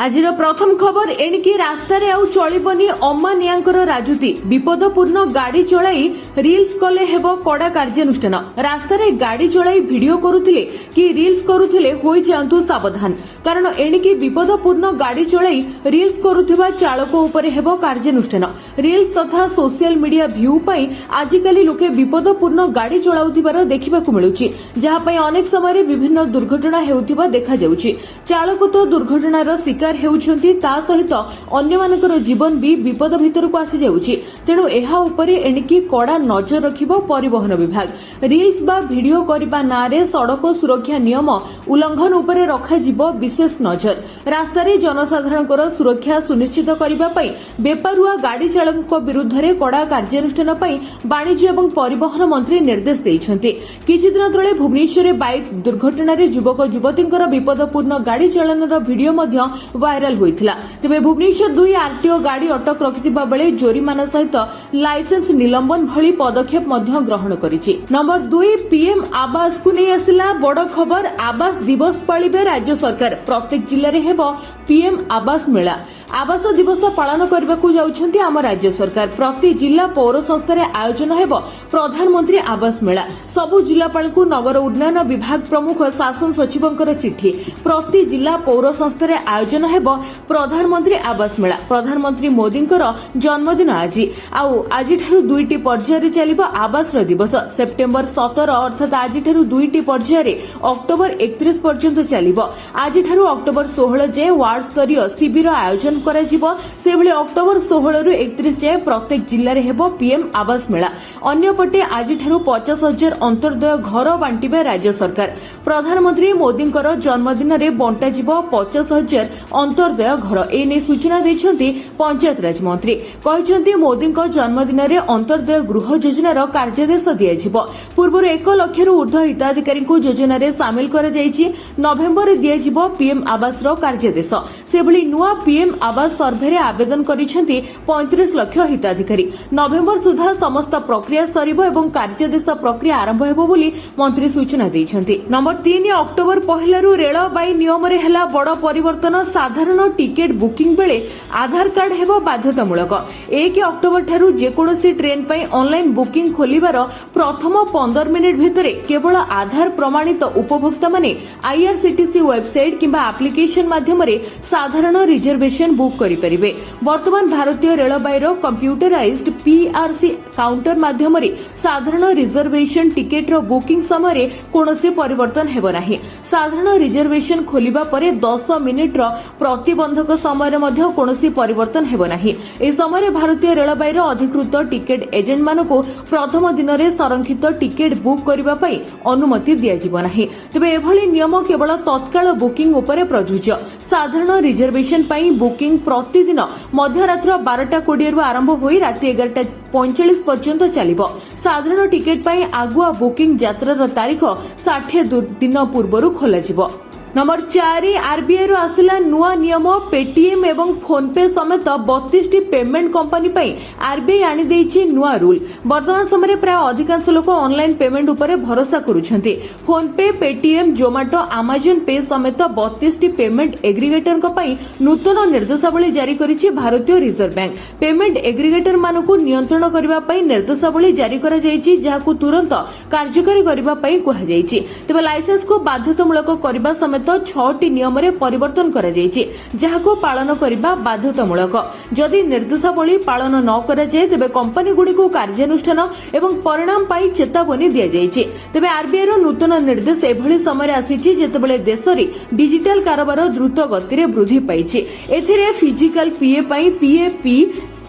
आजिर प्रथम खबर एणिकी रास्तार आउ चलिबनी अमानियांकर राजुती विपदपूर्ण गाड़ी चलाई रील्स कले हेबो कड़ा कार्यानुष्ठान। रास्तार गाड़ी चलाई वीडियो करुथिले कि रील्स करुथिले होई जांतु सावधान, कारण एणिकी विपदपूर्ण गाड़ी चलाई रील्स करुथिबा चालक उपरे हेबो कार्यानुष्ठान। रील्स तथा सोशल मीडिया भ्यू पई आजिकाली लोके विपदपूर्ण गाड़ी चलाउथिबार देखिबाकू मिलुछि, जहा पई अनेक समय विभिन्न दुर्घटना हेउथिबा देखा जाउछि। चालक तो दुर्घटनार शिकार हेउछन्ति, ता सहित अन्यमानकर जीवन भी विपद भितरକୁ आसी जाउछि। तेणु एहा उपरे एणिकी कड़ा नजर रखिबो परिवहन विभाग। रील्स बा वीडियो करिबा नारे सड़क सुरक्षा नियम उल्लंघन उपरे रखाजिबो विशेष नजर। रास्तारे जनसाधारणकर सुरक्षा सुनिश्चित करिबा पई बेपारुआ गाड़ी चालकଙ୍କ विरुद्धरे कड़ा कार्यानुष्ठान पई वाणिज्य एवं परिवहन मंत्री निर्देश दैछन्ति। किछि दिन तळे भुवनेश्वरे बाइक दुर्घटनारे युवक युवतींकर विपदपूर्ण गाड़ी चालनर वीडियो मध्य वायरल होइथिला। तेबे भुवनेश्वर 2 आरटीओ गाड़ी अटक रखिथिबा बेले जोरिमाना सहित लाइसेंस निलंबन भली पदक्षेप मध्य ग्रहण करिछि। नंबर 2 पीएम आवास को नै आसिला बड़ खबर। आवास दिवस पालिबे राज्य सरकार। प्रत्येक जिल्ला रे हेबो पीएम आवास मेला। आवास दिवस पालन करबाकू जाउछन्ति आम राज्य सरकार। प्रति जिला पौर संस्था रे आयोजन हेबो प्रधानमंत्री आवास मेला। सबु जिलापालकू नगर उन्नयन विभाग प्रमुख शासन सचिवंकर चिठी। प्रति जिला पौर संस्था रे आयोजन हेबो प्रधानमंत्री आवास मेला। प्रधानमंत्री मोदींकर जन्मदिन आज ठारू 2टी पर्याय रे चलिबो आवास दिवस। सेप्टेम्बर 17 अर्थात आज ठारू 2टी पर्याय रे अक्टोबर 31 पर्यंत चलिबो। आज ठारू अक्टोबर 16 जे वार्ड स्तरीय शिविर आयोजन कराजिबो। सेभली अक्टोबर 16 रु 31 जाए प्रत्येक जिल्ला रे हेबो पीएम आवास मेला। अन्यपटे आज ठारू 50,000 अंत्योदय घर बांटिबे राज्य सरकार। प्रधानमंत्री मोदींकर जन्मदिन रे बंटाजिबो 50,000 अंत्योदय घर। ए नै सूचना दैछन्ति पंचायत राज मंत्री। कहिसन्ति मोदींक जन्मदिन रे अंत्योदय गृह योजनार कार्यादेश दियाजिबो। पूर्व 1 लाख रु ऊर्ध्व हिताधिकारी को योजना रे शामिल करा जायछि। नवेम्बर रे दियाजिबो पीएम आवास रो कार्यादेश। सेभली नुआ पीएम आवास सर्वे रे आवेदन करिसेंति 35 लाख हिताधिकारी। नवेम्बर सुधा समस्त प्रक्रिया सरिबो एवं कार्यादेश प्रक्रिया आरंभ हेबो बोली मंत्री सूचना दैछन्ति। नंबर 3 अक्टोबर पहिलारु रेलबाई नियम रे हला बड़ परिवर्तन। साधारण टिकेट बुकिंग बेले आधार कार्ड हेबो बाध्यतामूलक। 1 अक्टोबर ठारू जेकोनोसी ट्रेन पई ऑनलाइन बुकिंग खोलिबार प्रथम 15 मिनिट भितरे केवल आधार प्रमाणित उपभोक्ता माने आईआरसीटीसी वेबसाइट किंबा एप्लिकेशन माध्यम रे साधारण रिजर्वेशन बुक करि परिबे। वर्तमान भारतीय रेलबाईर कंप्यूटराइज्ड पीआरसी काउंटर माध्यम रे साधारण रिजर्वेशन टिकेट रो बुकिंग समय रे कोनोसी परिवर्तन हेबो नाही। साधारण रिजर्वेशन खोलिबा परे 10 मिनिट रो प्रतिबंधक समय रे मध्य कोनोसी परिवर्तन हेबो नाही। ए समय रे भारतीय रेलबाईर अधिकृत टिकेट एजेंट मानको प्रथम दिन रे संरक्षित टिकेट बुक करिबा पई अनुमति दिया जिवो नाही। तबे एभली नियम केवल तत्काल बुकिंग उपरे प्रযোज्य। साधारण रिजर्वेशन पई बुकिंग प्रतिदिन मध्यरात्र 12:20 रु आरंभ होई राति 11:45 पर्यंत चलिबो। साधारण टिकेट पई आगुआ बुकिंग यात्रार तारीख 60 दिन पूर्वरु खोलाजिबो। नंबर 4 आरबीआई रो आसिला नुआ नियम। पेटीएम एवं फोनपे समेत 32टी पेमेंट कंपनी पई आरबीआई आनी देछि नुआ रूल। वर्तमान समय प्राय अधिकांश लोक ऑनलाइन पेमेंट उपरे भरोसा करूछन्ति। फोनपे, पेटीएम, जोमाटो, अमेजन पे समेत 32टी पेमेंट एग्रीगेटर पई नूतन निर्देशावली जारी करिछि भारतीय रिजर्व बैंक। पेमेंट एग्रीगेटर मानकु नियंत्रण करिबा पई निर्देशावली जारी करा जायछि, जाहाकु तुरंत कार्यकारी करिबा पई कुहा जायछि। तबे लाइसेंस को बाध्यतामूलक करिबा समेत 6टी नियम रे परिवर्तन करा जायछि, जाहाको पालन करिबा बाध्यतामूलक। जदि निर्देशावली पालन न करा जाय तबे कंपनी गुडी को कार्यानुष्ठान एवं परिणाम पाई चेतावनी दिया जायछि। तबे आरबीआई रो नूतन निर्देश एभली समय आसीछि जेतेबेले देश रे डिजिटल कारोबार द्रुत गति रे वृद्धि पाइछि। एथिरे फिजिकल पीए पाई पीएपी,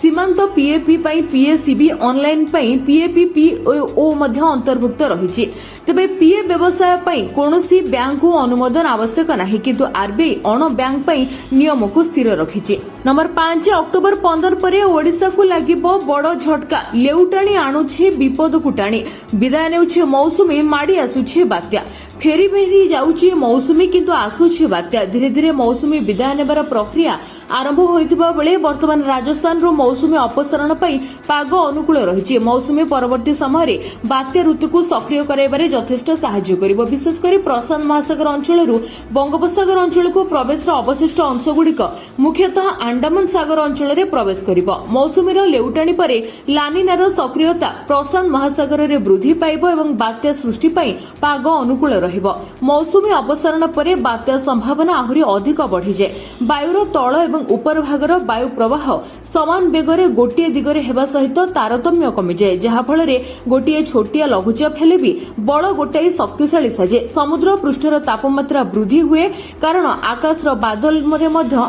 सीमांत पीएपी पाई पीएसीबी, ऑनलाइन पाई पीएपी पीओ मध्य अंतर्भुक्त रहिछि। तबे पीए व्यवसाय पाई कोनोसी बैंक को अनुमोदन आवश्यक नाही, किंतु आरबीआई अण बैंक पाई नियम को स्थिर रखिछि। नंबर 5 अक्टोबर 15 परे ओडिशा को लागिबो बड़ झटका। लेउटाणी आणुछि विपद कुटाणी। विदाय नेउछि मौसुमी, माडी आसुछि बात्या। फेरी फेरी जाउछि मौसुमी, किंतु आसुछि बात्या। धीरे धीरे मौसुमी विदाय नेबार प्रक्रिया आरंभ होइतिबा बेले वर्तमान राजस्थान मौसुमी अपसारण पर पाग अनुकूल रही। मौसुमी परवर्ती समय बात्या ऋतु को सक्रिय कराइबारे यथेष्ट साहाय्य करिबो। विशेषकर प्रशांत महासागर अंचल बंगोपसागर अंचल को प्रवेश अवशिष्ट अंशगुड़िक मुख्यतः अंडमान सागर अंचल में प्रवेश करिबो। मौसुमीर लेउटाणी पर लानिनार सक्रियता प्रशांत महासागर में वृद्धि पाइब एवं बात्या सृष्टि पाई पाग अनुकूल रहिबो। मौसुमी अपसारण पर बात्या संभावना आहुरी अधिक बढ़िजाए। वायुर तल एवं उपर भागर वायु प्रवाह समान बेगरे गोटे दिगरे हेबा सहित तारतम्य कमिजाए, जहाफल गोटे छोटिया लघुचाप हेले भी बड़ गोटाई शक्तिशाली साजे। समुद्र पृष्ठर तापमात्रा वृद्धि हुए कारण आकाशर बादल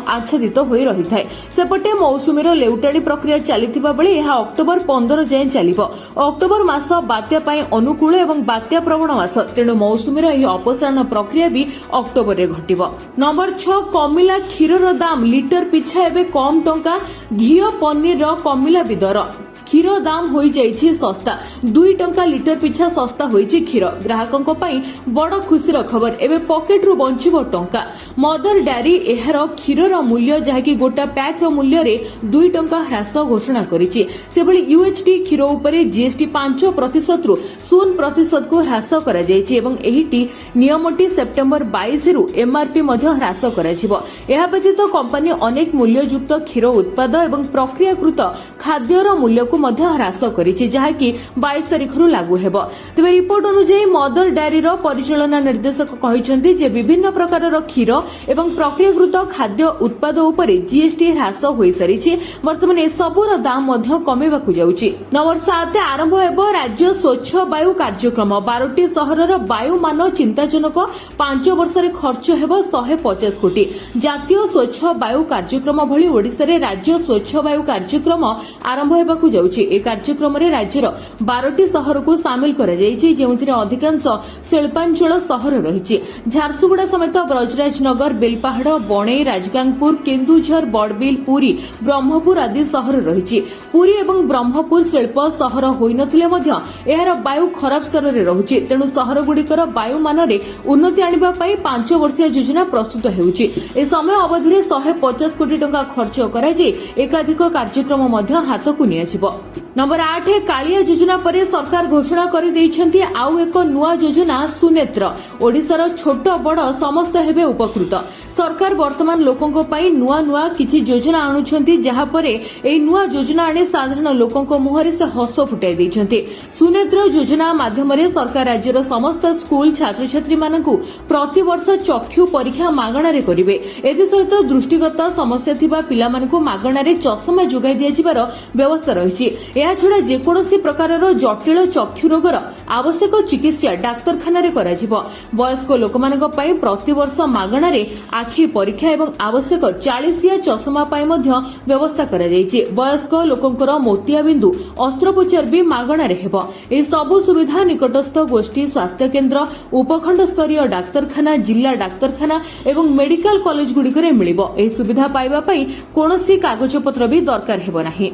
आच्छादित होई रही थाए। सेपटे मौसुमीर लेउटाणी प्रक्रिया चलिथिबा बेले यह अक्टोबर 15 जाए चलिबो। अक्टोबर मास बात्या पाई अनुकूल एवं बात्या प्रवण मास, तेणु मौसुमीर यह अपसारण प्रक्रिया भी अक्टोबर रे घटिबो। नंबर 6 कमिला क्षीरर दाम लिटर पिछा एबे कम टंका। घी पनीर कमिला भी दर। क्षीर दाम हो जाइछि सस्ता। 2 टंका लिटर पिछा सस्ता होइछि क्षीर। ग्राहकों पई बड़ खुशीर खबर। एबे पॉकेट रु बंचिबो टंका। मदर डेयरी एहार क्षीरर मूल्य जहाँकि गोटा पैक रो मूल्य रे 2 टंका ह्रास घोषणा करिछि। सेभଳି यूएचटी क्षीर उपरे जीएसटी 5% रु 0% को ह्रास करा जाइछि एवं एहिटी नियमटी सेप्टेम्बर 22 रु एमआरपी मध्य ह्रास कराजिबो। एहा व्यतीत कंपनी अनेक मूल्ययुक्त क्षीर उत्पाद एवं प्रक्रियाकृत खाद्यर मूल्य को मध्य ह्रास करिछि, जहाँकि 22 तारिख रु लागू हेबो। तेबे रिपोर्ट अनुसार मदर डेयरीर परिचालना निर्देशक कहिसंति जे विभिन्न प्रकारर क्षीर एवं प्रक्रियाकृत खाद्य उत्पाद उपरे जीएसटी ह्रास होई सारिछि। वर्तमान ए सबुर दाम मध्य कमेबाकू जाउछि। नंबर 7 आरंभ हेबो राज्य स्वच्छ वायु कार्यक्रम। 12टी सहरर वायु मान चिंताजनक। 5 वर्ष रे खर्च हेबो 150 कोटी। जातीय स्वच्छ वायु कार्यक्रम भली ओडिसा रे राज्य स्वच्छ वायु कार्यक्रम आरंभ हेबाकू जाउछि। ए कार्यक्रम रे राज्यर 12टी सहर को सामिल करा जाइछि, जेउथिरे अधिकांश शिल्पांचल सहर रहिछि। झारसुगुड़ा समेत ब्रजराजनगर, बेलपाहाड़, बणई, राजगांगपुर, केन्दुझर, बड़बिल, पुरी, ब्रह्मपुर आदि सहर रहिछि। पुरी एवं ब्रह्मपुर शिल्प सहर होइनथिले मध्य एहार वायु खराब स्तर रे रहुछि, तेणु सहर गुड़िकर वायु मान रे उन्नति आनिबा पई 5 वर्षीय योजना प्रस्तुत हेउछि। ए समय अवधि रे 150 कोटी टंका खर्च करा जाय एकाधिक कार्यक्रम मध्य हातकु नियाजिबो। नंबर 8 कालिया योजना पर सरकार घोषणा कर दैछंती आउ एक नुआ योजना सुनेत्र। ओडिसार छोट बड़ समस्त हेबे उपकृत। सरकार वर्तमान लोकों पई नुआ नुआ किछि योजना आणुछंती, जहा परे एई नुआ योजना आने साधारण लोकों मुहरे से हस फुटाई दैछंती। सुनेत्र योजना माध्यम रे सरकार राज्यर समस्त स्कूल छात्र छात्री मानकु प्रति वर्ष चक्षु परीक्षा मागणा रे करिवे। एथि सहित दृष्टिगत समस्या थिबा पिला मानकु मागणा रे चश्मा जोगाई दिया जिबार व्यवस्था रहिछि। एहा छडा जेकोनोसी प्रकारर जटिल चक्षु रोगर आवश्यक चिकित्सा डाक्तरखाना रे कराजिबो। वयस्क लोकमानक पई प्रति वर्ष मागणा रे आखि परीक्षा एवं आवश्यक 40 चश्मा पाई मध्य व्यवस्था करा जायछि। वयस्क लोकंकर मोतियाबिंदु अस्त्रोपचार भी मागणा रे हेबो। ए सबु सुविधा निकटस्थ गोष्ठी स्वास्थ्य केन्द्र, उपखंड स्तरीय डाक्तरखाना, जिला डाक्तरखाना एवं मेडिकल कॉलेज गुड़िकरे मिलिबो। ए सुविधा पाइबा पई कोनोसी कागजपत्र भी दरकार हेबो नाही।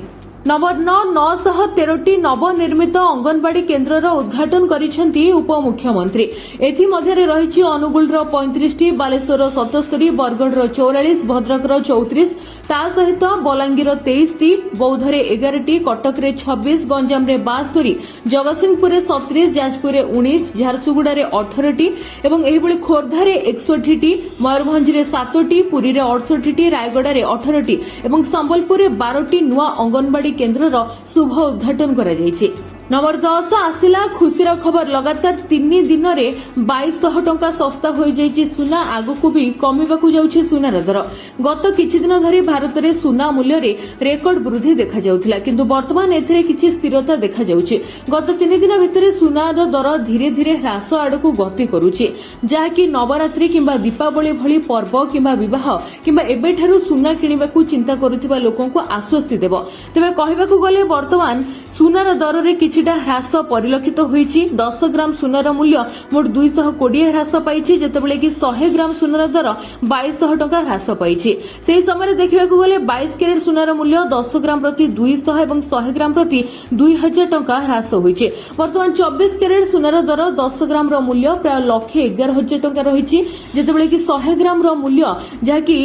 नंबर 9 913टी नवनिर्मित अंगनवाड़ी केन्द्रर उद्घाटन करिसेंती उपमुख्यमंत्री। एथि मध्यरे रहिछि अनुगुलर 35टी, बालेश्वर 77, बरगढ़र 44, भद्रकर 34, ता सहित बलांगीर 23टी, बौद्धरे 11टी, कटकरे 26, गंजामरे 72, जगतसिंहपुरे 37, जाजपुरे 19, झारसुगुड़ारे 18टी एवं एहिबळी खोर्धारे 61टी, मयूरभंजरे 7टी, पुरीरे 68टी, रायगड़ारे 18टी एवं संबलपुरे 12टी नुआ अंगनवाड़ी केन्द्रर शुभ उद्घाटन करा जायछि। नंबर 10 आसिला खुशीर खबर। लगातार 3 दिन रे 2200 टंका सस्ता हो जाइछि सुना। आगकु भी कमिबाकू जाउछि सुनार दर। गत किछि दिन धरि भारत रे सुना मूल्य रे रेकर्ड वृद्धि देखा जाउथिला, किंतु वर्तमान एथिरे किछि स्थिरता देखा जाउछि। गत 3 दिन भितरे सुनार दर धीरे धीरे ह्रास आडकू गति करूछि, जाहाकि नवरात्रि किंबा दीपावली भली पर्व किंबा विवाह किंबा एबेठारु सुना किनिबाकू चिंता करूथिबा लोकंकु आश्वस्ति देबो। तेबे कहिबाकू गले वर्तमान ସୁନାର ଦରରେ କିଛିଟା ହ୍ରାସ ପରିଲକ୍ଷିତ ହୋଇଛି। 10 ଗ୍ରାମ ସୁନାର ମୂଲ୍ୟ ମୋଟ 220 ହ୍ରାସ ପାଇଛି, ଯେତେବେଳେ କି 100 ଗ୍ରାମ ସୁନାର ଦର 2200 ଟଙ୍କା ହ୍ରାସ ପାଇଛି। ସେହି ସମୟରେ ଦେଖିବାକୁ ଗଲେ 22 କ୍ୟାରେଟ୍ ସୁନାର ମୂଲ୍ୟ 10 ଗ୍ରାମ ପ୍ରତି 200 ଏବଂ 100 ଗ୍ରାମ ପ୍ରତି 2000 ଟଙ୍କା ହ୍ରାସ ହୋଇଛି। ବର୍ତ୍ତମାନ 24 କ୍ୟାରେଟ୍ ସୁନାର ଦର 10 ଗ୍ରାମର ମୂଲ୍ୟ ପ୍ରାୟ 1,11,000 ଟଙ୍କା ରହିଛି, ଯେତେବେଳେ କି 100 ଗ୍ରାମର ମୂଲ୍ୟ ଯାହାକି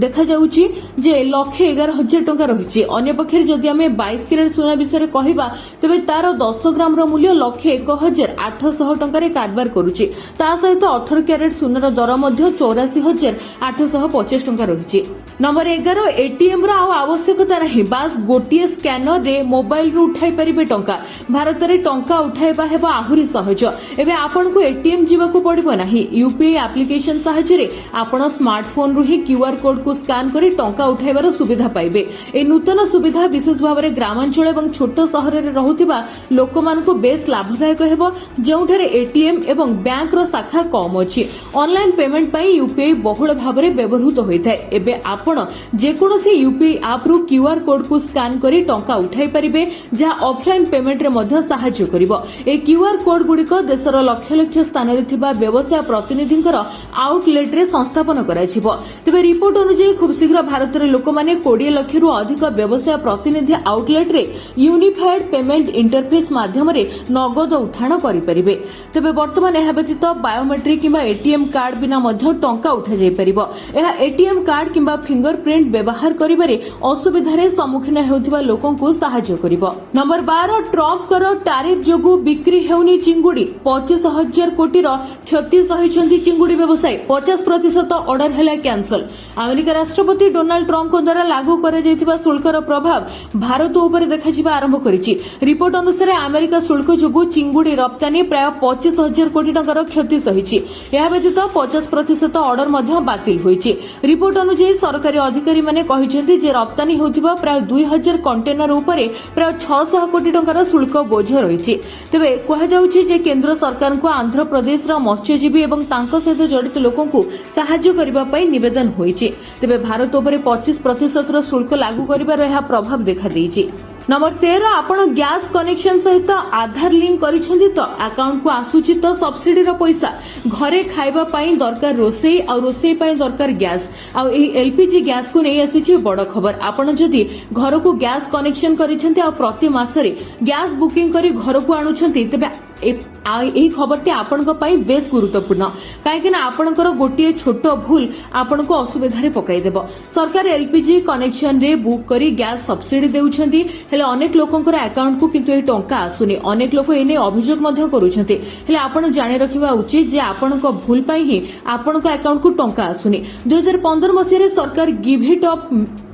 ଦେଖାଯାଉଛି ଯେ 1,11,000 ଟଙ୍କା ରହିଛି। ଅନ୍ୟପକ୍ଷରେ ଯଦି ଆମେ 22 କ୍ୟାରେଟ୍ ସୁନା ବିଷୟରେ କହିବା ତେବେ ତାର 10 ଗ୍ରାମର ମୂଲ୍ୟ 1,01,800 ଟଙ୍କାରେ କାରବାର କରୁଛି। ତା ସହିତ 18 କ୍ୟାରେଟ୍ ସୁନାର ଦର ମଧ୍ୟ 84,850 ଟଙ୍କା ରହିଛି। ନମ୍ବର 11, ଏଟିଏମ୍ ର ଆଉ ଆବଶ୍ୟକତା ନାହିଁ, ବାସ୍ ଗୋଟିଏ ସ୍କାନରରେ ମୋବାଇଲରୁ ଉଠାଇ ପାରିବେ ଟଙ୍କା। ଭାରତରେ ଟଙ୍କା ଉଠାଇବା ହେବ ଆହୁରି ସହଜ। ଏବେ ଆପଣଙ୍କୁ ଏଟିଏମ୍ ଯିବାକୁ ପଡ଼ିବ ନାହିଁ। ୟୁପିଆଇ ଆପ୍ଲିକେସନ ସାହାଯ୍ୟରେ ଆପଣ ସ୍ମାର୍ଟଫୋନରୁ ହିଁ କ୍ୟୁଆର କୋଡକୁ ସ୍କାନ କରି ଟଙ୍କା ଉଠାଇବାର ସୁବିଧା ପାଇବେ। ଏହି ନୂତନ ସୁବିଧା ବିଶେଷ ଭାବରେ ଗ୍ରାମାଞ୍ଚଳ ଏବଂ ଛୋଟ ସହରରେ ରହୁଥିବା ଲୋକମାନଙ୍କୁ ବେଶ୍ ଲାଭଦାୟକ ହେବ, ଯେଉଁଠାରେ ଏଟିଏମ୍ ଏବଂ ବ୍ୟାଙ୍କର ଶାଖା କମ୍ ଅଛି। ଅନଲାଇନ ପେମେଣ୍ଟ ପାଇଁ ୟୁପିଆଇ ବହୁଳ ଭାବରେ ବ୍ୟବହୃତ ହୋଇଥାଏ। ଏବେ ଆପଣ ଯେକୌଣସି ୟୁପିଆଇ ଆପ୍ରୁ କ୍ୟୁଆର କୋଡକୁ ସ୍କାନ କରି ଟଙ୍କା ଉଠାଇ ପାରିବେ, ଯାହା ଅଫଲାଇନ ପେମେଣ୍ଟରେ ମଧ୍ୟ ସାହାଯ୍ୟ କରିବ। ଏହି କ୍ୟୁଆର କୋଡ ଗୁଡ଼ିକ ଦେଶର ଲକ୍ଷ ଲକ୍ଷ ସ୍ଥାନରେ ଥିବା ବ୍ୟବସାୟ ପ୍ରତିନିଧିଙ୍କର ଆଉଟଲେଟ୍ରେ ସଂସ୍ଥାପନ କରାଯିବ। ତେବେ ରିପୋର୍ଟ ଅନୁଯାୟୀ ଖୁବ୍ ଶୀଘ୍ର ଭାରତରେ ଲୋକମାନେ 20 ଲକ୍ଷରୁ ଅଧିକ ବ୍ୟବସାୟ ପ୍ରତିନିଧି ଆଉଟଲେଟ୍ରେ ୟୁନିଫାଏଡ ପେମେଣ୍ଟ ଇଣ୍ଟରଫେସ୍ ମାଧ୍ୟମରେ ନଗଦ ଉଠାଣ କରିପାରିବେ। ତେବେ ବର୍ତ୍ତମାନ ଏହା ବ୍ୟତୀତ ବାୟୋମେଟ୍ରିକ୍ କିମ୍ବା ଏଟିଏମ୍ କାର୍ଡ ବିନା ମଧ୍ୟ ଟଙ୍କା ଉଠାଯାଇପାରିବ। ଏହା ଏଟିଏମ୍ କାର୍ଡ କିମ୍ବା ଫିଙ୍ଗର ପ୍ରିଣ୍ଟ ବ୍ୟବହାର କରିବାରେ ଅସୁବିଧାରେ ସମ୍ମୁଖୀନ ହେଉଥିବା ଲୋକଙ୍କୁ ସାହାଯ୍ୟ କରିବ। ନମ୍ବର 12, ଟ୍ରମ୍ପଙ୍କର ଟାରିଫ ଯୋଗୁଁ ବିକ୍ରି ହେଉନି ଚିଙ୍ଗୁଡ଼ି। 25,000 କୋଟିର କ୍ଷତି ସହିଛନ୍ତି ଚିଙ୍ଗୁଡ଼ି ବ୍ୟବସାୟୀ। 50% ଅର୍ଡର ହେଲା କ୍ୟାନସଲ। ଆମେରିକା ରାଷ୍ଟ୍ରପତି ଡୋନାଲ୍ଡ ଟ୍ରମ୍ପଙ୍କ ଦ୍ୱାରା ଲାଗୁ କରାଯାଇଥିବା ଶୁଳ୍କର ପ୍ରଭାବ ଭାରତ ଉପରେ ଦେଖାଯିବା ଆରମ୍ଭ କରିଛି। ରିପୋର୍ଟ ଅନୁସାରେ ଆମେରିକା ଶୁଳ୍କ ଯୋଗୁଁ ଚିଙ୍ଗୁଡ଼ି ରପ୍ତାନୀ ପ୍ରାୟ 25,000 କୋଟି ଟଙ୍କାର କ୍ଷତି ସହିଛି। ଏହା ବ୍ୟତୀତ 50% ଅର୍ଡର ମଧ୍ୟ ବାତିଲ ହୋଇଛି। ରିପୋର୍ଟ ଅନୁଯାୟୀ ସରକାରୀ ଅଧିକାରୀମାନେ କହିଛନ୍ତି ଯେ ରପ୍ତାନୀ ହେଉଥିବା ପ୍ରାୟ 2,000 କଣ୍ଟେନର ଉପରେ ପ୍ରାୟ 600 କୋଟି ଟଙ୍କାର ଶୁଳ୍କ ବୋଝ ରହିଛି। ତେବେ କୁହାଯାଉଛି ଯେ କେନ୍ଦ୍ର ସରକାରଙ୍କୁ ଆନ୍ଧ୍ରପ୍ରଦେଶର ମତ୍ସ୍ୟଜୀବୀ ଏବଂ ତାଙ୍କ ସହିତ ଜଡ଼ିତ ଲୋକଙ୍କୁ ସାହାଯ୍ୟ କରିବା ପାଇଁ ନିବେଦନ ହୋଇଛି। ତେବେ ଭାରତ ଉପରେ 25%ର ଶୁଳ୍କ ଲାଗୁ କରିବାର ଏହା ପ୍ରଭାବ ଦେଖାଦେଇଛି। ନମ୍ବର 13, ଆପଣ ଗ୍ୟାସ୍ କନେକ୍ସନ ସହିତ ଆଧାର ଲିଙ୍କ କରିଛନ୍ତି ତ ଆକାଉଣ୍ଟକୁ ଆସୁଛି ତ ସବସିଡିର ପଇସା। ଘରେ ଖାଇବା ପାଇଁ ଦରକାର ରୋଷେଇ, ଆଉ ରୋଷେଇ ପାଇଁ ଦରକାର ଗ୍ୟାସ୍। ଆଉ ଏହି ଏଲପିଜି ଗ୍ୟାସ୍କୁ ନେଇ ଆସିଛି ବଡ଼ ଖବର। ଆପଣ ଯଦି ଘରକୁ ଗ୍ୟାସ୍ କନେକ୍ସନ କରିଛନ୍ତି ଆଉ ପ୍ରତି ମାସରେ ଗ୍ୟାସ୍ ବୁକିଂ କରି ଘରକୁ ଆଣୁଛନ୍ତି, ତେବେ ଏହି ଖବରଟି ଆପଣଙ୍କ ପାଇଁ ବେଶ୍ ଗୁରୁତ୍ୱପୂର୍ଣ୍ଣ, କାହିଁକିନା ଆପଣଙ୍କର ଗୋଟିଏ ଛୋଟ ଭୁଲ ଆପଣଙ୍କୁ ଅସୁବିଧାରେ ପକାଇଦେବ। ସରକାର ଏଲପିଜି କନେକ୍ସନରେ ବୁକ୍ କରି ଗ୍ୟାସ୍ ସବସିଡି ଦେଉଛନ୍ତି, ହେଲେ ଅନେକ ଲୋକଙ୍କର ଆକାଉଣ୍ଟକୁ କିନ୍ତୁ ଏହି ଟଙ୍କା ଆସୁନି। ଅନେକ ଲୋକ ଏନେଇ ଅଭିଯୋଗ ମଧ୍ୟ କରୁଛନ୍ତି। ହେଲେ ଆପଣ ଜାଣି ରଖିବା ଉଚିତ ଯେ ଆପଣଙ୍କ ଭୁଲ ପାଇଁ ହିଁ ଆପଣଙ୍କ ଆକାଉଣ୍ଟକୁ ଟଙ୍କା ଆସୁନି। 2015 ମସିହାରେ ସରକାର ଗିଭ୍ ଇଟ୍ ଅପ୍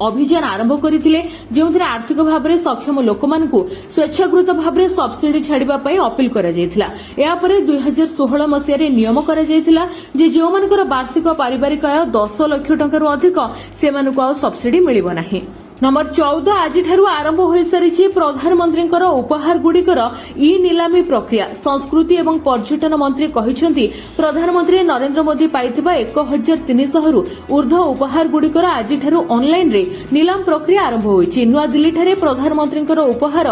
ଅଭିଯାନ ଆରମ୍ଭ କରିଥିଲେ, ଯେଉଁଥିରେ ଆର୍ଥିକ ଭାବରେ ସକ୍ଷମ ଲୋକମାନଙ୍କୁ ସ୍ୱେଚ୍ଛାକୃତ ଭାବରେ ସବସିଡି ଛାଡ଼ିବା ପାଇଁ ଅପିଲ କରାଯାଇଥିଲା। ଏହାପରେ 2016 ମସିହାରେ ନିୟମ କରାଯାଇଥିଲା ଯେ ଯେଉଁମାନଙ୍କର ବାର୍ଷିକ ପାରିବାରିକ ଆୟ 10 ଲକ୍ଷ ଟଙ୍କାରୁ ଅଧିକ, ସେମାନଙ୍କୁ ଆଉ ସବସିଡି ମିଳିବ ନାହିଁ। ନମ୍ବର 14, ଆଜିଠାରୁ ଆରମ୍ଭ ହୋଇସାରିଛି ପ୍ରଧାନମନ୍ତ୍ରୀଙ୍କର ଉପହାରଗୁଡ଼ିକର ଇ ନିଲାମୀ ପ୍ରକ୍ରିୟା। ସଂସ୍କୃତି ଏବଂ ପର୍ଯ୍ୟଟନ ମନ୍ତ୍ରୀ କହିଛନ୍ତି ପ୍ରଧାନମନ୍ତ୍ରୀ ନରେନ୍ଦ୍ର ମୋଦି ପାଇଥିବା 1,300ରୁ ଉର୍ଦ୍ଧ୍ୱ ଉପହାରଗୁଡ଼ିକର ଆଜିଠାରୁ ଅନଲାଇନରେ ନିଲାମ ପ୍ରକ୍ରିୟା ଆରମ୍ଭ ହୋଇଛି। ନୂଆଦିଲ୍ଲୀଠାରେ ପ୍ରଧାନମନ୍ତ୍ରୀଙ୍କର ଉପହାର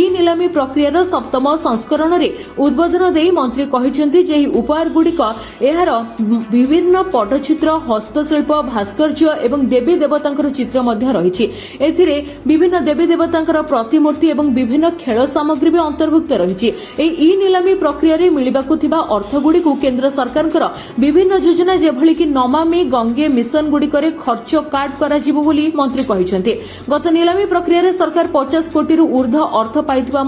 ଇ ନିଲାମୀ ପ୍ରକ୍ରିୟାର 7ମ ସଂସ୍କରଣରେ ଉଦ୍ବୋଧନ ଦେଇ ମନ୍ତ୍ରୀ କହିଛନ୍ତି ଯେ ଏହି ଉପହାରଗୁଡ଼ିକ ଏହାର ବିଭିନ୍ନ ପଟ୍ଟଚିତ୍ର, ହସ୍ତଶିଳ୍ପ, ଭାସ୍କର୍ଯ୍ୟ ଏବଂ ଦେବୀ ଦେବତାଙ୍କର ଚିତ୍ର ମଧ୍ୟ ରହିଛି। ଏଥିରେ ବିଭିନ୍ନ ଦେବୀ ଦେବତାଙ୍କର ପ୍ରତିମୂର୍ତ୍ତି ଏବଂ ବିଭିନ୍ନ ଖେଳ ସାମଗ୍ରୀ ବି ଅନ୍ତର୍ଭୁକ୍ତ ରହିଛି। ଏହି ଇ ନିଲାମୀ ପ୍ରକ୍ରିୟାରେ ମିଳିବାକୁ ଥିବା ଅର୍ଥଗୁଡ଼ିକୁ କେନ୍ଦ୍ର ସରକାରଙ୍କର ବିଭିନ୍ନ ଯୋଜନା ଯେଭଳିକି ନମାମି ଗଙ୍ଗେ ମିଶନ ଗୁଡ଼ିକରେ ଖର୍ଚ୍ଚ କାଟ୍ କରାଯିବ ବୋଲି ମନ୍ତ୍ରୀ କହିଛନ୍ତି। ଗତ ନିଲାମୀ ପ୍ରକ୍ରିୟାରେ ସରକାର 50 କୋଟିରୁ ଉର୍ଦ୍ଧ୍ୱ ଅର୍ଥ ପାଇଥିବା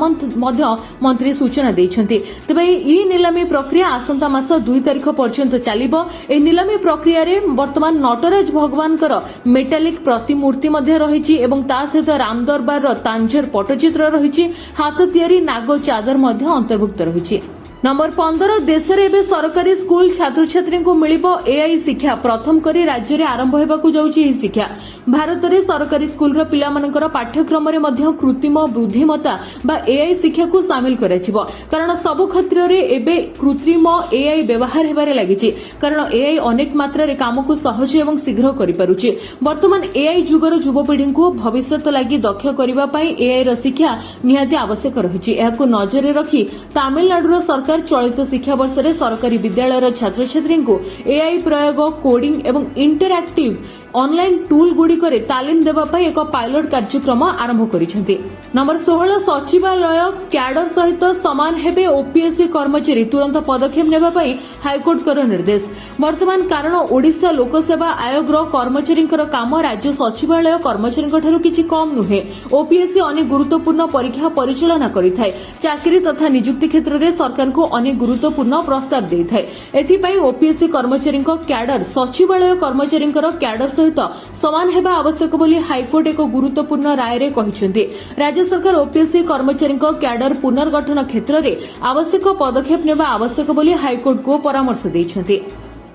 ମଧ୍ୟ ମନ୍ତ୍ରୀ ସୂଚନା ଦେଇଛନ୍ତି। ତେବେ ଏହି ଇ ନିଲାମୀ ପ୍ରକ୍ରିୟା ଆସନ୍ତା ମାସ 2 ତାରିଖ ପର୍ଯ୍ୟନ୍ତ ଚାଲିବ। ଏହି ନିଲାମୀ ପ୍ରକ୍ରିୟାରେ ବର୍ତ୍ତମାନ ନଟରାଜ ଭଗବାନଙ୍କର ମେଟାଲିକ୍ ପ୍ରତିମୂର୍ତ୍ତି ମଧ୍ୟ ରହିଛି ଏବଂ ତା ସହିତ ରାମଦରବାରର ତାଞ୍ଜର ପଟ୍ଟଚିତ୍ର ରହିଛି। ହାତ ତିଆରି ନାଗ ଚାଦର ମଧ୍ୟ ଅନ୍ତର୍ଭୁକ୍ତ ରହିଛି। नंबर 15 देश में सरकारी स्कूल छात्र छात्री को मिलिबो एआई शिक्षा प्रथम करी राज्य में आरंभ होबाकू जाउची एही शिक्षा। भारत में सरकारी स्कूल पिलामानकर पाठ्यक्रम में मध्य कृत्रिम बुद्धिमत्ता बा एआई शिक्षा को सामिल कराजिबो कारण सबु क्षेत्र में एबे कृत्रिम एआई व्यवहार हेबारे लागिछि कारण एआई अनेक मात्रा रे काम को सहज एवं शीघ्र करि पारुछि। वर्तमान एआई जुगर युवपीढ़ी को भविष्यत लागि दक्ष करबा पई एआई रो शिक्षा निहाती आवश्यक रहिछि। एहाकू नजर रखी तमिलनाडुर सरकार चलित शिक्षा वर्ष में सरकारी विद्यालय छात्र छात्री को एआई प्रयोग कोडिंग एवं इंटरएक्टिव ऑनलाइन टूल गुड़िकर तालीम देवाई एक पायलट कार्यक्रम आरंभ करिसेंति। नंबर 16 सचिवालय क्याडर सहित समान हेबे ओपीएससी कर्मचारी तुरंत पदक्षेप नेबाई हाइकोर्ट निर्देश। वर्तमान कारण ओडिशा लोकसेवा आयोग कर्मचारी काम राज्य सचिवालय कर्मचारी किछि कम नुहे। ओपीएससी अनेक गुरुत्वपूर्ण परीक्षा परिचालना करिथाय। चाकरी तथा नियुक्ति क्षेत्र में सरकार को अनेक गुरुत्वपूर्ण प्रस्ताव देइथाय। एथिपाई ओपीएससी कर्मचारी क्याडर सचिवालय कर्मचारी क्याडर सहित समान हेबा आवश्यक बोली हाइकोर्ट एक गुरुत्वपूर्ण राय रे कहिसेंति। राज्य सरकार ओपीएससी कर्मचारी क्याडर पुनर्गठन क्षेत्र में आवश्यक पदक्षेप नेबा आवश्यक बोली हाइकोर्ट को परामर्श देइछंति।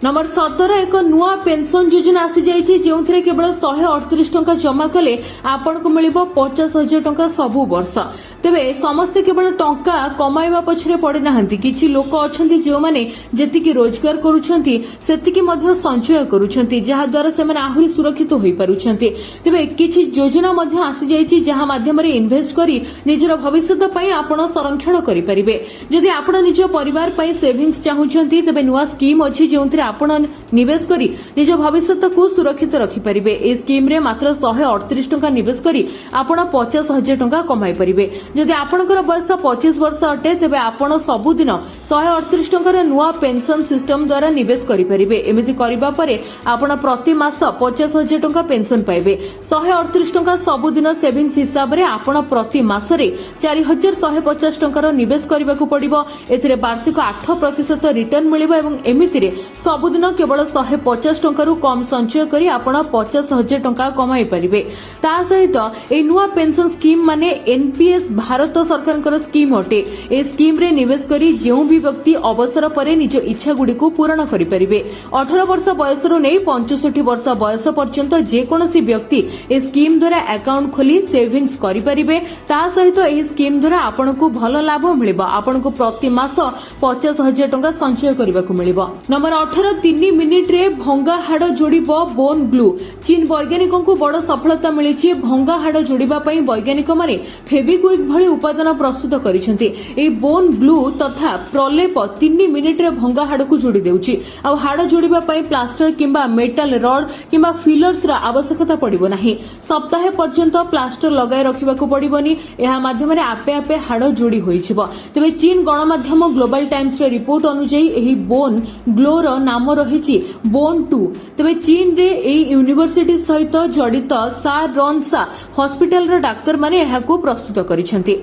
नंबर 17 एक नुआ पेंशन योजना आसी जाइछि जेउथिरे केवल 138 टंका जमा कले आपनको मिलिबो 50,000 टंका सबु वर्ष। तेबे समस्ते केवल टंका कमाइबा पछरे पड़े नाहंती। किछि लोक अछंती जे माने जेतिकी रोजगार करूछंती सेतिकी मध्ये संचय करूछंती जहा द्वारा से माने आहुरी सुरक्षित होई पारुछंती। तेबे किछि योजना मध्ये आसी जाइछि जहा माध्यम रे इन्वेस्ट करी निजर भविष्यत पई आपण संरक्षण करि परिबे। जदि आपण निज परिवार पई सेविंग्स चाहुछंती तेबे नुआ स्कीम अछि जेउथिरे आपण निवेश करी निज भविष्यत को सुरक्षित रखि परिबे। ए स्कीम रे मात्र 138 टंका निवेश करी आपण 50,000 टंका कमाई परिबे। जदि आपणकर बयस 25 वर्ष अटे तेबे आपण सबुदिन 138 टंकार नुआ पेंशन सिस्टम द्वारा निवेश करि परिबे। एमिति करिबा परे आपण प्रति मास 50,000 टंका पेंशन पाइबे। 138 टंका सबुदिन सेविंग्स हिसाब रे आपण प्रति मास रे 4,150 टंकार निवेश करबाकू पड़िबो। एथिरे वार्षिक 8% रिटर्न मिलिबो एवं एमिति रे सबुदिन केवल 150 टंकारु कम संचय करी आपण 50,000 टंका कमाई परिबे। ता सहित ए नुआ पेंशन स्कीम माने एनपीएस भारत सरकार स्कीम अटे। ए स्कीम रे निवेश करी जेउ भी व्यक्ति अवसर परे निज इच्छा गुडी को पूर्ण करि परिबे। 18 वर्ष बयसरु नै 65 वर्ष बयस पर्यंत जे कोनोसी व्यक्ति ए स्कीम द्वारा अकाउंट खोली सेविंग्स करि परिबे। ता सहित ए स्कीम द्वारा आपनको भलो लाभ मिलिबो। आपनको प्रति मास 50,000 टंका संचय करबाकू मिलिबो। नंबर 18 3 मिनिट रे भंगा हाड़ जोड़िबो बोन ग्लू। चीन वैज्ञानिकों को बड़ सफलता मिली। भंगा हाड़ जोड़िबा पई वैज्ञानिक माने फेविक्विक भली उपादान प्रस्तुत करिसेंति। ए बोन ग्लू तथा प्रलेप 3 मिनिट रे भंगा हाड़ को जोड़ी देउची। आ हाड़ जोड़िबा पई प्लास्टर किंबा मेटल रड किंबा फिलर्स रा आवश्यकता पड़िबो नाही। सप्ताह पर्यंत प्लास्टर लगाई रखिबाकू पड़िबोनी। एहा माध्यम रे आपे आपे हाड़ जोड़ी होइछिबो। तबे चीन गणमाध्यम ग्लोबल टाइम्स रे रिपोर्ट अनुसार एही बोन ग्लो रो नाम रहिछि बोन 2। तबे चीन रे एही यूनिवर्सिटी सहित जड़ित साररनसा हॉस्पिटल रो डाक्टर माने एहाकू प्रस्तुत करिसेंति।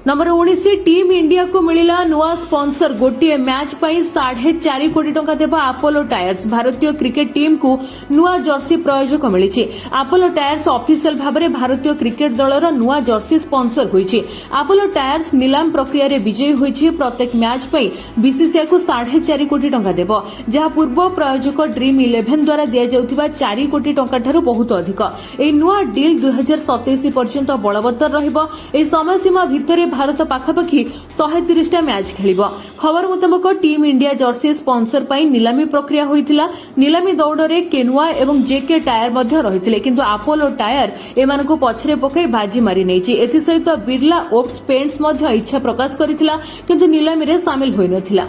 नंबर 19 टीम इंडिया को मिलिला नुआ स्पॉन्सर। गोटे मैच पई 4.5 कोटी टंका देबा अपोलो टायर्स। भारतीय क्रिकेट टीम को नुआ जर्सी प्रयोजक मिली। अपोलो टायर्स ऑफिशियल भाव में भारतीय क्रिकेट दलर नुआ जर्सी स्पॉन्सर होइछि। अपोलो टायर्स नीलाम प्रक्रिया रे विजयी होइछि। प्रत्येक मैच पई बीसीसीआई को 4.5 कोटी टंका देबो जहां पूर्व प्रयोजक ड्रीम 11 द्वारा दिया जाउथिबा 4 कोटी टंका ठारू बहुत अधिक। ए नुआ डील 2027 पर्यंत बलवत्तर रहिबो। ए समय सीमा भितरे भारत पाखापाखि 130 टा मैच खेलिबो। खबर मुताबिक टीम इंडिया जर्सी स्पॉन्सर पई नीलामी प्रक्रिया होइतिला। नीलामी दौड़रे केनुआ एवं जेके टायर मध्य रहितिले किंतु अपोलो टायर एमानको पछरे पकई बाजी मारी नैछि। एथि सहित बिरला ओप्स पेंट्स मध्य इच्छा प्रकाश करितिला किंतु नीलामी रे शामिल होई नथिला।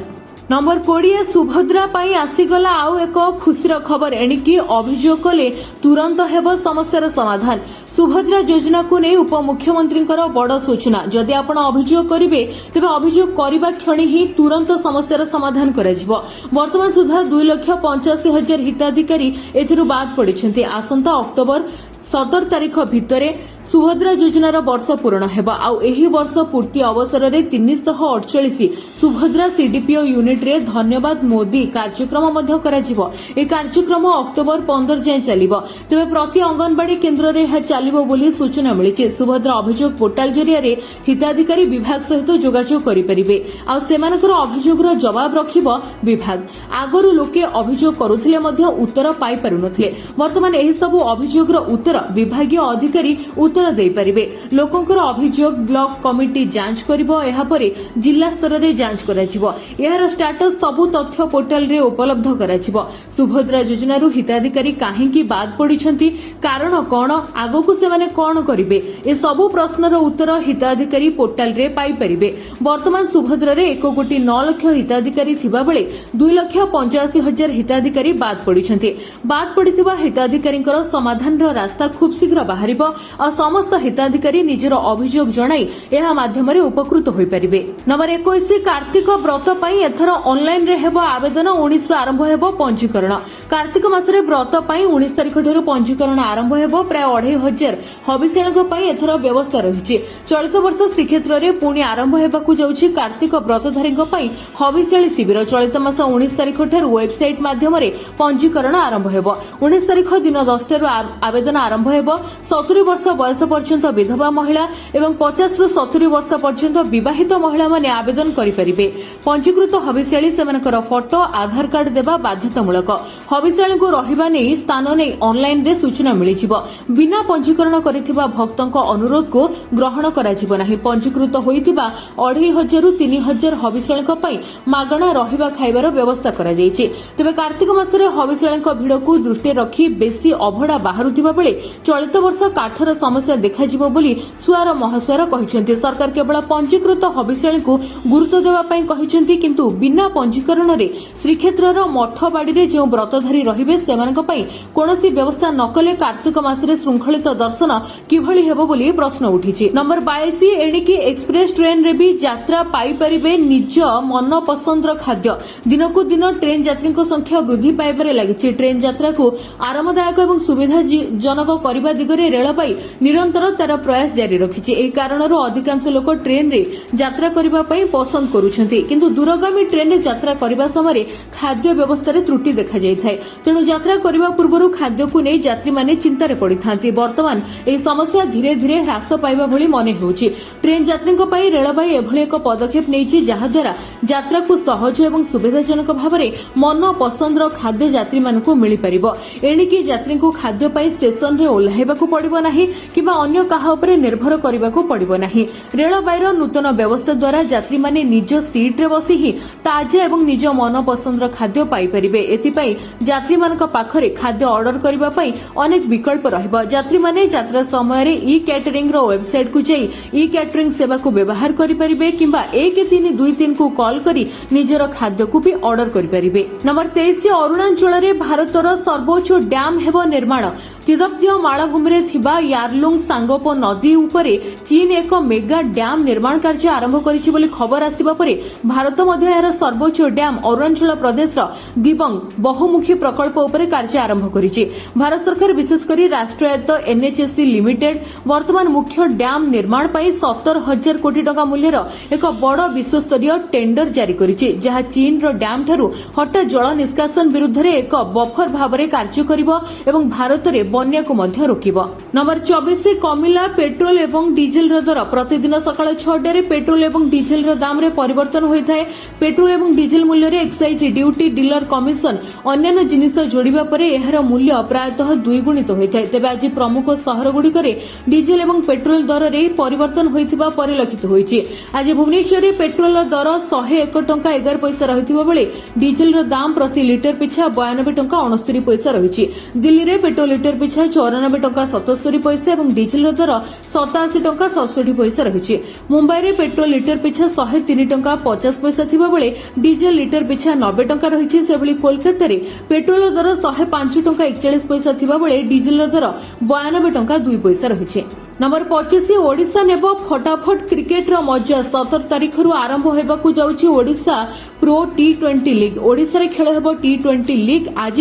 नंबर 20 सुभद्रा पाई आसीगला आउ एक खुशीर खबर। एणिकी अभियोग कले तुरंत हेब समस्यार समाधान। सुभद्रा योजना को नहीं उपमुख्यमंत्री बड़ सूचना। जदि आपण अभियोग करेंगे तेज अभियोग करने क्षण ही तुरंत समस्यार समाधान कराजिबो। वर्तमान सुधा 2,85,000 हिताधिकारी एथिरु बाद पड़िछन्ति। आसंता अक्टोबर 17 तारीख भितरे सुभद्रा योजनार वर्ष पूरण हेब आउ एही वर्ष पूर्ति अवसर में 348 सुभद्रा सीडीपीओ यूनिट रे धन्यवाद मोदी कार्यक्रम मध्य कराजिबो। ए कार्यक्रम अक्टोबर 15 जाए चलिबो। तेबे प्रति अंगनवाड़ी केन्द्र रे यह चलिबो बोली सूचना मिली। सुभद्रा अभियोग पोर्टाल जरिया रे हिताधिकारी विभाग सहित जोगाजोग करि परिबे आ सेमानकर अभियोगर जवाब रखिबो विभाग। आगरु लोके अभियोग करुथिले मध्य उत्तर पाई पारुनथिले। वर्तमान एही सबु अभियोगर उत्तर विभागीय अधिकारी उत्तर देई परिबे। लोकंकर अभियोग ब्लॉक कमिटी जांच करिबो। एहा परे जिला स्तर रे जांच कराजिबो। एहार स्टेटस सबु तथ्य पोर्टाल रे उपलब्ध कराजिबो। सुभद्रा योजनारु हिताधिकारी काहेकि बाद पडिछंती, कारण कोन, आगोकु सेमाने कोन करिबे, ए सबु प्रश्नर उत्तर हिताधिकारी पोर्टाल रे पाई परिबे। वर्तमान सुभद्रा रे 1 कोटी 9 लाख हिताधिकारी थिबा बेले 2,85,000 हिताधिकारी बाद पडिछंती। बाद पडिथिबा हिताधिकारींकर समाधानर रास्ता खूब शीघ्र बाहरिबो आ समस्त हिताधिकारी निजर अभियोग जणाई एहा माध्यमरे उपकृत होई परिबे। नंबर 21 कार्तिक व्रत पई एथर ऑनलाइन रे हेबो आवेदन। 19 आरंभ हेबो पंजीकरण। कार्तिक मासरे व्रत पई 19 तारिख ठेर पंजीकरण आरंभ हेबो। प्राय 2,500 हबिषाणीक पई एथर व्यवस्था रहिछि। चलित वर्ष श्रीक्षेत्र रे पुणी आरंभ हेबाकु जाउछि कार्तिक व्रतधारीक पई हबिषाणी शिविर। चलित मास 19 तारिख ठेर वेबसाइट माध्यमरे पंजीकरण आरंभ हेबो। 19 तारिख दिन 10 टारु आवेदन आरंभ हेबो। 70 वर्ष बयस पर्यंत विधवा महिला एवं 50 रु 70 वर्ष पर्यंत विवाहित महिला माने आवेदन करि परिबे। पंजीकृत हबिषाणी सेमानकर फोटो आधार कार्ड देबा बाध्यतामूलक। हबिषाणी को रहिबा नै स्थान नै ऑनलाइन रे सूचना मिलिजिबो। बिना पंजीकरण करिथिबा भक्तक अनुरोध को ग्रहण कराजिबो नाही। पंजीकृत होइथिबा 2,500 रु 3,000 हबिषाणीक पई मागणा रहिबा खाइबार व्यवस्था करा जायछि। तेबे कार्तिक मासरे हबिषाणीक भिड़ को दृष्टि रखी बेसी अभड़ा बाहरुथिबा बेले चलित वर्ष काठर समस्या देखाजिबो बोली सुआर महासुआर कहिसेंति। सरकार केवल पंजीकृत हबिषाणी को गुरुत्व देबा पई कहिसेंति, किंतु बिना पंजीकरण रे श्रीक्षेत्रर मठबाड़ी रे जे व्रतधारी रहिबे सेमानक पई कोनोसी व्यवस्था न कले कार्तिक मासरे श्रृंखलित दर्शन किभଳି हेबो बोली प्रश्न उठिछि। नंबर 22 एणिकी एक्सप्रेस ट्रेन रे भी यात्रा पाई परिबे निज मन पसंदर खाद्य। दिनकु दिन ट्रेन यात्री संख्या वृद्धि पाइबारे लागिछि। ट्रेन यात्रा को आरामदायक एवं सुविधाजनक करबा दिगरे रेलबाई निरंतर तार प्रयास जारी रखिछि। एही कारणरो अधिकांश लोक ट्रेन रे यात्रा करबा पई पसंद करूछन्ति, किंतु दूरगामी ट्रेन रे यात्रा करबा समय खाद्य व्यवस्था रे त्रुटि देखा जायथाय। तेणु यात्रा करबा पूर्वरु खाद्य को नै यात्री माने चिंतारे पड़िथांती। वर्तमान एही समस्या धीरे धीरे ह्रास पाइबा भली मने होउछि। ट्रेन यात्रीक पई रेलबाई एभली एक पदक्षेप नेइछि जहा द्वारा यात्रा को सहज एवं सुविधाजनक भाबरे मन पसंदर खाद्य यात्री मानकु मिलि परिबो। एणिकी यात्री को खाद्य पाई स्टेशन रे ओल्हाइबाकु पड़िबो नाही किबा अन्य काहा उपरे निर्भर करिबाकु पड़िबो नाही। रेलबाईर नूतन व्यवस्था द्वारा यात्री माने निज सीट रे बसी ही ताजा एवं निज मन पसंदर खाद्य पाई परिबे। एथिपई यात्री मानक पाखरे खाद्य ऑर्डर करिबा पई अनेक विकल्प रहइबो। यात्री माने यात्रा समय रे ई कैटरिंग रो वेबसाइट को जाई ई कैटरिंग सेवा को व्यवहार करि परिबे किबा 1323 को कॉल करी निजर खाद्य को भी ऑर्डर करि परिबे। नंबर 23 अरुणाचल रे भारतर सर्वोच्च डैम हेबो निर्माण। तिदब्दीय मालभूमि रे थिबा यारलुंग सांगोपो नदी उपरे चीन एक मेगा डैम निर्माण कार्य आरंभ करिछि बोली खबर आसिबा परे भारत मध्य यार सर्वोच्च डैम अरुणाचल प्रदेश रो दिबंग बहुमुखी प्रकल्प उपरे कार्य आरंभ करिछि। भारत सरकार विशेष करी राष्ट्रायत्त एनएचएससी लिमिटेड वर्तमान मुख्य डैम निर्माण पई 70,000 कोटी टका मूल्यर एक बड़ विश्वस्तरीय टेंडर जारी करिछि, जहा चीन रो डैम ठारू हटा जल निष्कासन विरुद्ध रे एक बफर भाबरे कार्य करिवो एवं भारत रे बन्या को मध्य रोकिबो। नंबर 24 कमिला पेट्रोल एवं डीजेल रो दर। प्रतिदिन सकाळ 6 रे पेट्रोल एवं डीजेल रो दाम रे परिवर्तन होइथाय। पेट्रोल एवं डीजेल मूल्य रे एक्साइज ड्यूटी डीलर कमिशन अन्य जिनिस जोड़िबा परे एहार मूल्य प्रायतः 2 गुणित होइथाय। तेबे आज प्रमुख शहर गुडी करे डीजेल एवं पेट्रोल दर रे परिवर्तन होइथिबा परिलक्षित होइछि। आज भुवनेश्वर रे पेट्रोल दर 101 टंका 11 पैसा रहिथिबा बेले डीजेल रो दाम प्रति लिटर पिछा 92 टंका 69 पैसा रहिछि। दिल्ली रे पेट्रोल लिटर पिछा 94 टंका 77 पैसा एवं डीजेल रो दर 87 टंका 67 पैसा रहिछि। मुंबई रे पेट्रोल लिटर पिछा 103 टंका 50 पैसा थिबा बेले डीजेल लिटर पिछा 90 टंका रहिछि। सेबली कोलकाता रे पेट्रोल दर 105 टंका 41 पैसा थिबा बेले डीजेल रो दर 92 टंका 2 पैसा रहिछि। नंबर 25 ओडिशा नेब फटाफट क्रिकेट रो मजा 17 तारिख आरंभ होबाकू जाउछि ओडिशा प्रो टी20 लीग। ओडिशा रे खेल हेबो टी20 लीग। आज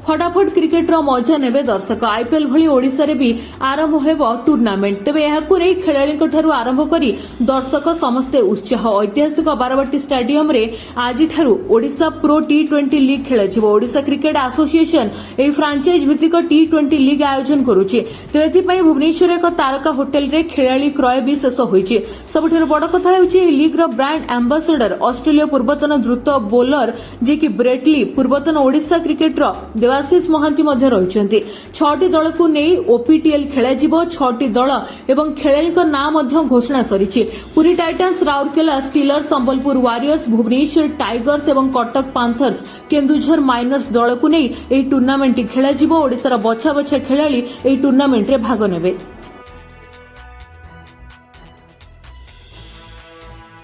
फटाफट क्रिकेट रो मजा नेबे दर्शक। आईपीएल भली ओडिशा रे भी आरंभ हेबो टूर्नामेंट। तेबे एहाकू नै खेलाळीक ठारू आरंभ करी दर्शक समस्ते उत्साह। ऐतिहासिक बारवाटी स्टेडियम रे आज ओडिशा प्रो टी20 लीग खेल जिवो। ओडिशा क्रिकेट एसोसिएशन ए फ्रांचाइज भित्तिक टी20 लीग आयोजन करूछि। तेबे एथिपई भुवनेश्वर एक तारका होटेल रे खेलाड़ी क्रय भी शेष होईछि। सबठारु बड़ कथा हेउछि ए लीग रो ब्रांड एम्बेसडर ऑस्ट्रेलिया पूर्वतन द्रुत बोलर जे कि ब्रेटली पूर्वतन ओडिशा क्रिकेट रो देवाशीष महांती मध्ये रहिछन्ति। 6टी दल को नै ओपीटीएल खेला जिवो। 6टी दल एवं खेलाड़ीक नाम मध्ये घोषणा सरिछि। Puri titans, Rourkela steelers, Sambalpur warriors, Bhubaneswar tigers एवं कटक पांथर्स, केन्दुझर माइनर्स दल को नै ए टूर्नामेंट खेला जिवो। ओडिशा रो बछा बछा खेलाड़ी ए टूर्नामेंट रे भाग नेबे।